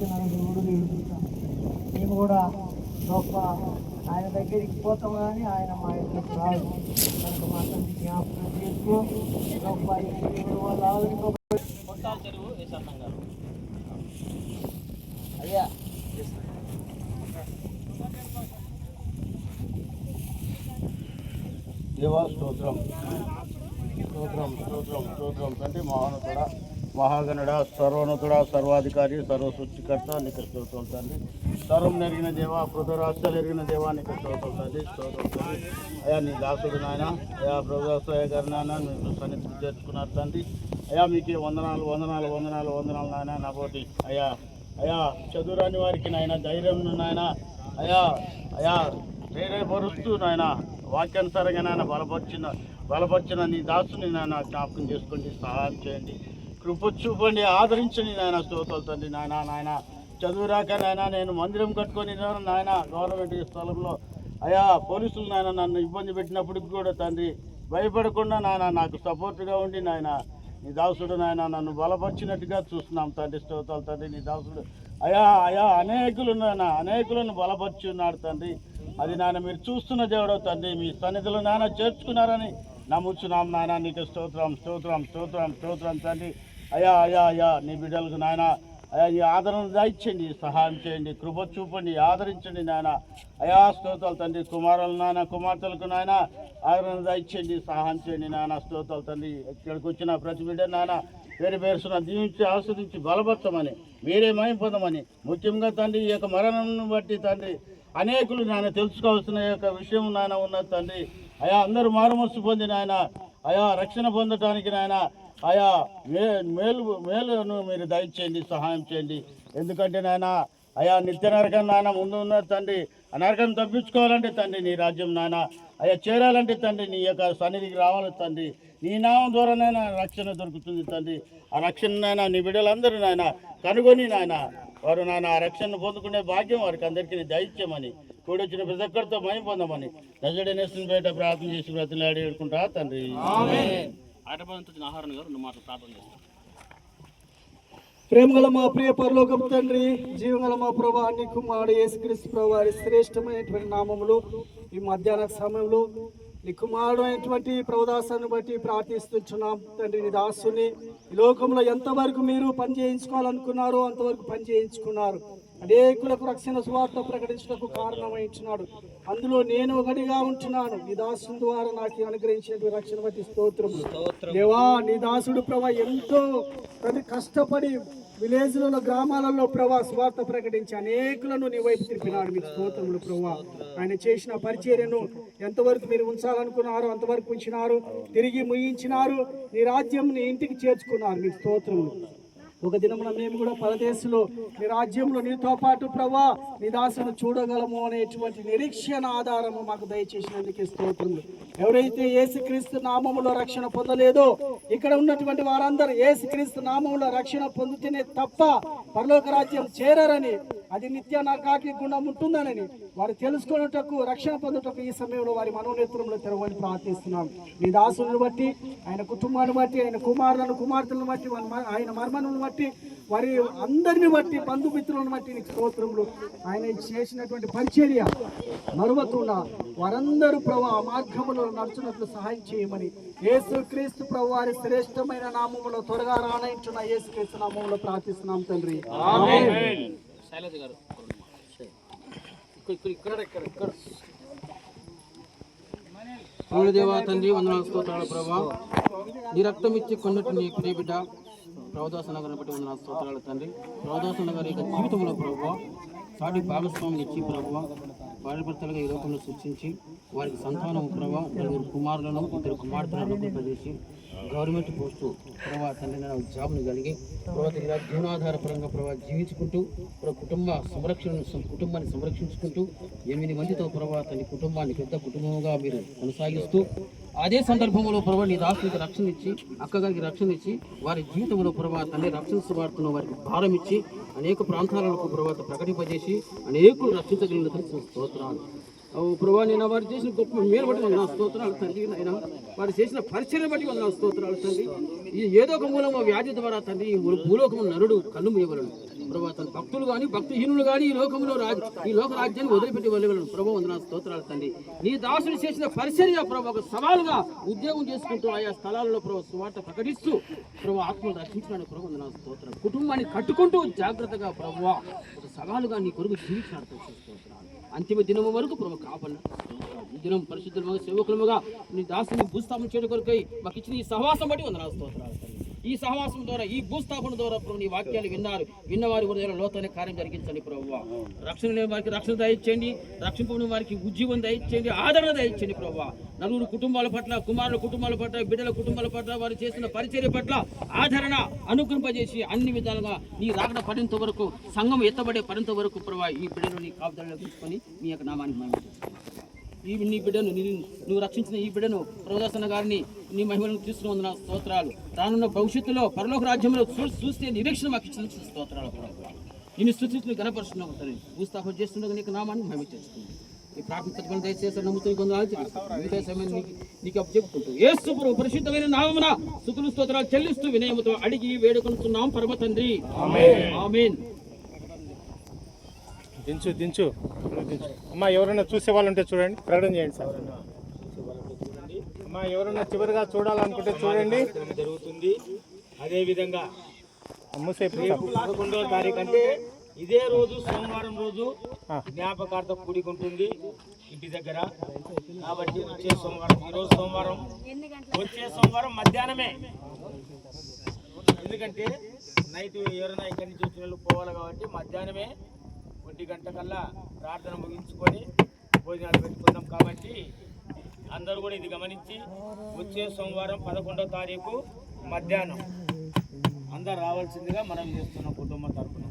చేస్తున్నారు దేవుడు వేడుకుంటాం. మేము కూడా గొప్ప ఆయన దగ్గరికి పోతాం కానీ ఆయన మా ఇంట్లోకి రాదు కనుక మా తండ్రి జ్ఞాపకం చేసుకో. గొప్ప దేవుడు వాళ్ళ కొట్టాల చెరువు వేసేస్తాం గారు అయ్యా. దేవా స్తోత్రం స్తోత్రం స్తోత్రం స్తోత్రం తండ్రి. మహానతుడ మహాగణుడ సర్వోన్నతుడ సర్వాధికారి సర్వసృష్టికర్త నీకు స్తోత్రం తండ్రి. సర్వం నెరిగిన దేవా పృథరాష్ట్రాలు ఎరిగిన దేవా నీకు స్తోత్రం తండ్రి. స్తోత్రం తండ్రి. అయ్యా నీ దాసుడు నాయన అయ్యా ప్రభుత్వ గారి నాయన మీరు సన్నిధి చేర్చుకున్నారు తండ్రి. అయ్యా మీకు వందనాలు వందనాలు వందనాలు వందనాలు నాయన. నాబోటి అయ్యా అయ్యా చదువురాని వారికి నాయన ధైర్యం నాయన అయ్యా అయ్యా ధైర్యపరుస్తూ నాయన వాక్యానుసారంగా నాయన బలపరిచిన నీ దాసుని నాయన జ్ఞాపకం చేసుకోండి, సహాయం చేయండి, కృప చూపండి, ఆదరించండి నాయన. స్తోత్రాలు తండ్రి. నాయన చదువు రాక నాయన నేను మందిరం కట్టుకొని నాయన గవర్నమెంట్ స్థలంలో అయ్యా పోలీసులు నాయన నన్ను ఇబ్బంది పెట్టినప్పటికి కూడా తండ్రి భయపడకుండా నాయన నాకు సపోర్ట్గా ఉండి నాయన నీ దాసుడు నాయన నన్ను బలపరిచినట్టుగా చూస్తున్నాం తండ్రి. స్తోత్రాలు తండ్రి. నీ దాసుడు అయ్యా అయ్యా అనేకులను బలపరిచి ఉన్నాడు తండ్రి. అది నాయన మీరు చూస్తున్న దేవుడో తండ్రి. మీ సన్నిధిలో నాయన చేర్చుకున్నారని నమ్ముచున్నాం నాయన. నీకు స్తోత్రం స్తోత్రం స్తోత్రం స్తోత్రం తండ్రి. అయ్యా అయ్యా అయ్యా నీ బిడ్డలకు నాయన అయ్యా ఈ ఆదరణ దాయిచ్చండి, సహాయం చేయండి, కృప చూపండి, ఆదరించండి నాయన. అయా స్తోత్రాలు తండ్రి. కుమారులు నాయన కుమార్తెలకు నాయన ఆదరణ దాయిచ్చండి, సహాయం చేయండి నాయన. స్తోత్రాలు తండ్రి. ఇక్కడికి వచ్చిన ప్రతి బిడ్డ నాయన పేరున దీవించి ఆస్వాదించి బలపరచమని మీరే మహిమ పొందమని ముఖ్యంగా తండ్రి ఈ యొక్క మరణం బట్టి తండ్రి అనేకులు నాయన తెలుసుకోవాల్సిన యొక్క విషయం నాయన ఉన్నది తండ్రి. అయా అందరూ మారుమనసు పొంది నాయన అయా రక్షణ పొందటానికి నాయన అయా మేలును మీరు దయచేయండి, సహాయం చేయండి. ఎందుకంటే నాయన అయా నిత్య నరకం నాయన ముందు ఉన్నది తండ్రి. ఆ నరకం తప్పించుకోవాలంటే తండ్రి నీ రాజ్యం నాయన అయ్యా చేరాలంటే తండ్రి నీ యొక్క సన్నిధికి రావాలి తండ్రి. నీ నామం ద్వారానైనా రక్షణ దొరుకుతుంది తండ్రి. ఆ రక్షణనైనా నీ బిడ్డలందరూ నాయన కనుగొని నాయన వారు నాయన ఆ రక్షణను పొందుకునే భాగ్యం వారికి అందరికీ దయచేయమని కూడొచ్చిన ప్రతి ఒక్కరితో మహిమ పొందమని నజరేయుడైన బయట ప్రార్థన చేసి బ్రతిలాడి వేడుకుంటా తండ్రి. ప్రేమగల మా ప్రియ పరలోకపు తండ్రి, జీవగల మా ప్రభా నీ కుమారుడు యేసుక్రీస్తు ప్రభు వారి శ్రేష్టమైనటువంటి నామములు ఈ మధ్యాహ్న సమయంలో నీ కుమారుడు అయినటువంటి ప్రభుదాసాన్ని బట్టి ప్రార్థిస్తున్నాం తండ్రి. నీ దాసుని ఈ లోకంలో ఎంతవరకు మీరు పని చేయించుకోవాలనుకున్నారో అంతవరకు పని చేయించుకున్నారు. అనేకులకు రక్షణ సువార్త ప్రకటించడానికి కారణమైంటున్నాడు. అందులో నేను ఒకటిగా ఉంటున్నాను. నీ దాసుని ద్వారా నాకు అనుగ్రహించినటువంటి రక్షణ బట్టి స్తోత్రములు దేవా. నీ దాసుడు ప్రభా ఎంతో కష్టపడి విలేజ్లలో గ్రామాలలో ప్రభా స్వార్థ ప్రకటించి అనేకులను నీ వైపు తిరిపినాడు. మీకు స్తోత్రములు ప్రభా. ఆయన చేసిన పరిచర్యను ఎంతవరకు మీరు ఉంచాలనుకున్నారో అంతవరకు ఉంచినారు, తిరిగి ముయించినారు, నీ రాజ్యం నీ ఇంటికి చేర్చుకున్నారు. మీకు స్తోత్రములు. ఒక దినమున మేము కూడా పరదేశంలో నీ రాజ్యంలో నీతో పాటు ప్రభా నీ దాసును చూడగలము అనేటువంటి నిరీక్షణ ఆధారము మాకు దయచేసినందుకే స్తోత్రములు. ఎవరైతే యేసుక్రీస్తు నామములో రక్షణ పొందలేదో ఇక్కడ ఉన్నటువంటి వారందరూ యేసుక్రీస్తు నామములో రక్షణ పొందితేనే తప్ప పరలోక రాజ్యం చేరరని, అది నిత్య నరకాగ్ని గుండం ఉంటుందనని వారు తెలుసుకున్నటకు రక్షణ పొందుటకు ఈ సమయంలో వారి మనోనేత్రంలో తెరవని ప్రార్థిస్తున్నాం. నీ దాసులను బట్టి ఆయన కుటుంబాన్ని బట్టి ఆయన కుమారులను కుమార్తెలను బట్టి ఆయన మర్మను బట్టి వారి అందరిని బట్టి బంధుమిత్రులను బట్టి నీకు స్తోత్రములు. ఆయన చేసినటువంటి పరిచర్య మరవకుండా వారందరూ ప్రభు ఆ మార్గములో నడుచున్నట్లు సహాయం చేయమని యేసుక్రీస్తు ప్రభు వారి శ్రేష్టమైన నామములో త్వరగా రానంటున్న యేసుక్రీస్తు నామములో ప్రార్థిస్తున్నాం తండ్రి. దేవా తండ్రి వందనాలు స్తోత్రాలు ప్రభా. నీ రక్తం ఇచ్చి కొన్నట్టు నీ ప్రియ బిడ్డ ప్రభుదాస నగర్ బట్టి వందనాలు స్తోత్రాలు తండ్రి. ప్రభుదాస నగర్ యొక్క జీవితంలో ప్రభావ సాటి భాగస్వామిని ఇచ్చి ప్రభావ భార్యభర్తలుగా ఈ లోకంలో సృష్టించి వారికి సంతానం ప్రభావ 4 కుమారులను 2 కుమార్తెలను చేసి గవర్నమెంట్ పోస్టు ప్రభావ తండ్రి జాబ్ను కలిగి ప్రభావ జీవనాధారపరంగా ప్రభావ జీవించుకుంటూ కుటుంబాన్ని సంరక్షించుకుంటూ 8 మందితో ప్రభావ తన కుటుంబాన్ని పెద్ద కుటుంబంగా మీరు కొనసాగిస్తూ అదే సందర్భంలో ప్రభావ నీ దాసునికి రక్షణ ఇచ్చి అక్కగారికి రక్షణ ఇచ్చి వారి జీవితంలో ప్రభావ తండ్రి రక్షణ సువార్తను వారికి భారం ఇచ్చి అనేక ప్రాంతాలకు ప్రభావ ప్రకటింపజేసి అనేకులు రక్షించగలిగిన స్తోత్రాలు ప్రభావ. నేను వారు చేసిన గొప్ప మేలు బట్టి నా స్తోత్రాలు తండ్రి. అయినా వారు చేసిన పరిచయం బట్టి నా స్తోత్రాలు తండ్రి. ఏదో ఒక మూలం వ్యాధి ద్వారా తండ్రి భూలోకము నరుడు కళ్ళు మూయవలను ప్రభావ తన భక్తులు కానీ భక్తిహీనులు కానీ ఈ లోకంలో ఈ లోక రాజ్యాన్ని వదిలిపెట్టి వెళ్ళగలను ప్రభావ వందనాలు స్తోత్రాలు తండ్రి. నీ దాసుడు చేసిన పరిచర్య ప్రభావ ఒక సవాలుగా ఉద్యోగం చేసుకుంటూ ఆయా స్థలాల్లో ప్రభావ సువార్త ప్రకటిస్తూ ప్రభావ ఆత్మను రక్షించడానికి ప్రభావ వందనాలు స్తోత్రాలు. కుటుంబాన్ని కట్టుకుంటూ జాగ్రత్తగా ప్రభావ ఒక సవాలుగా నీ కొరకు జీవించినట్టు స్తోత్రాలు. అంతిమ దినము వరకు ప్రభు కాపాడిన ఈ దినం పరిశుద్ధులుగా సేవకులుగా నీ దాసుని భూస్థాపన చేయడం కొరకై మాకు ఇచ్చిన ఈ సహవాసం బట్టి వందనాలు స్తోత్రాలు. ఈ సహవాసం ద్వారా ఈ భూస్థాపన ద్వారా ప్రభు నీ వాక్యాలు విన్నవారి హృదయంలో లోతైన కార్యం జరిగించండి ప్రభువ. రక్షణ లేని వారికి రక్షణ దయచేయండి, రక్షింపని వారికి ఉద్యోగం దయచేయండి, ఆదరణ దయచేయండి ప్రభువ. నలుగురు కుటుంబాల పట్ల, కుమారుల కుటుంబాల పట్ల, బిడ్డల కుటుంబాల పట్ల, వారు చేసిన పరిచర్య పట్ల ఆదరణ అనుగ్రహింపజేసి అన్ని విధాలుగా నీ రాకడ పడేంత వరకు, సంఘం ఎత్తబడే పడేంత వరకు ప్రభావ ఈ బిడ్డను నీ కాపుదలలో తీసుకొని మీ యొక్క నామానికి మహిమ ఈ నీ బిడ్డను నువ్వు రక్షించిన ఈ బిడ్డను ప్రవదాసన గారిని నీ మహిమలను తీసుకున్న స్తోత్రాలు. రానున్న భవిష్యత్తులో పరలోక రాజ్యంలో చూస్తే నిరీక్షణ మాకు ఇచ్చిన స్తోత్రాలు కూడా నిన్ను స్థుతిని గణపరుస్తున్నావు తండ్రి. భూస్థాపన చేస్తుండగా నీకు నామాన్ని మహిమ చేస్తుంది. ఈ ప్రార్థన దయచేసి నమ్ముతున్న కొందరు సమయం నీకు చెప్పుకుంటూ యేసు ప్రభు పరిశుద్ధమైన నామమున స్తుతులు స్తోత్రాలు చెల్లిస్తూ వినయముతో అడిగి వేడుకొనుచున్నాం పరమ తండ్రి, ఆమేన్. దించు అమ్మా, ఎవరైనా చూసే వాళ్ళు ఉంటే చూడండి, ప్రకటన చేయండి సార్. అమ్మా, ఎవరైనా చివరిగా చూడాలనుకుంటే చూడండి. జరుగుతుంది. అదేవిధంగా మూసేపు 11వ తారీఖు అంటే ఇదే రోజు సోమవారం రోజు జ్ఞాపకార్థ కూడిక ఉంటుంది ఇంటి దగ్గర. కాబట్టి వచ్చే సోమవారం, ఈరోజు సోమవారం, వచ్చే సోమవారం మధ్యాహ్నమే. ఎందుకంటే నైట్ ఎవరైనా ఇక్కడి నుంచి వచ్చిన వాళ్ళు పోవాలి కాబట్టి మధ్యాహ్నమే 1 గంట కల్లా ప్రార్థన ముగించుకొని భోజనాలు పెట్టుకుందాం. కాబట్టి అందరూ కూడా ఇది గమనించి వచ్చే సోమవారం 11వ తారీఖు మధ్యాహ్నం అందరు రావాల్సిందిగా మనం చేస్తున్నాం కుటుంబం తరఫున.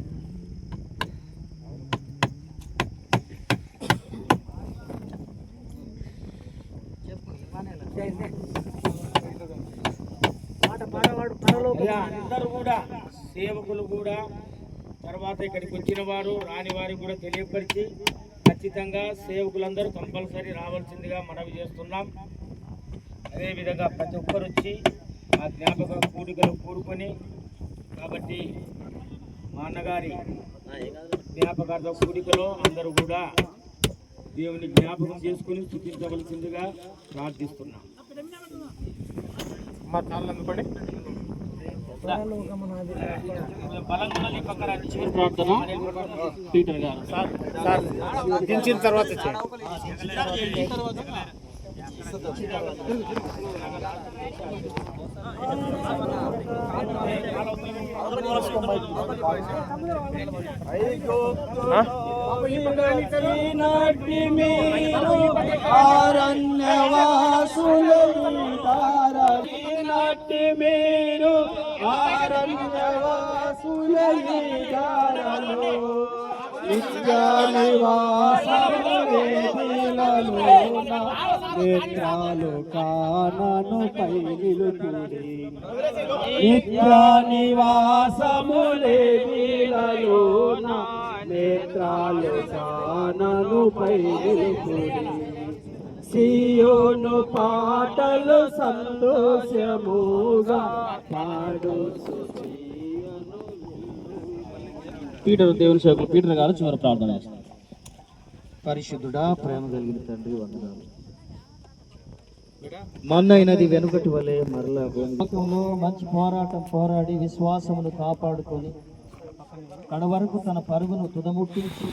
అందరూ కూడా సేవకులు కూడా తర్వాత ఇక్కడికి వచ్చిన వారు రాని వారికి కూడా తెలియపరిచి ఖచ్చితంగా సేవకులందరూ కంపల్సరీ రావాల్సిందిగా మనవి చేస్తున్నాం. అదేవిధంగా ప్రతి ఒక్కరు వచ్చి ఆ జ్ఞాపక కూడికలు కూడుకొని, కాబట్టి మా అన్నగారి జ్ఞాపకార్థ కూడికలో అందరూ కూడా దేవుని జ్ఞాపకం చేసుకుని స్తుతించవలసిందిగా ప్రార్థిస్తున్నాం. మా తాళ్ళు అందుకోండి. ప్రార్థన పీటర్ గారు సార్ దించిన తర్వాత చేయండి. మీరు ఆరణ్యవాసులైదారలో నిత్య నివాసములేదిలలోన నేత్రాలు కానను పై నిలుపుడి. నిత్య నివాసములేదిలలోన నేత్రాలు కానను పై నిలుపుడి. సియోను పాటలు సంతోషముగా పాడు. పీటర్ దేవుని సేవకులు పీటర్ గారు చివరి ప్రార్థన చేస్తారు. పరిశుద్ధుడా, ప్రేమ కలిగిన తండ్రి, వందనాలు. మన్నైనది వెనుకటి వలె మరలా మంచి పోరాటం పోరాడి విశ్వాసమును కాపాడుకొని కడ వరకు తన పరుగును తుదముట్టించి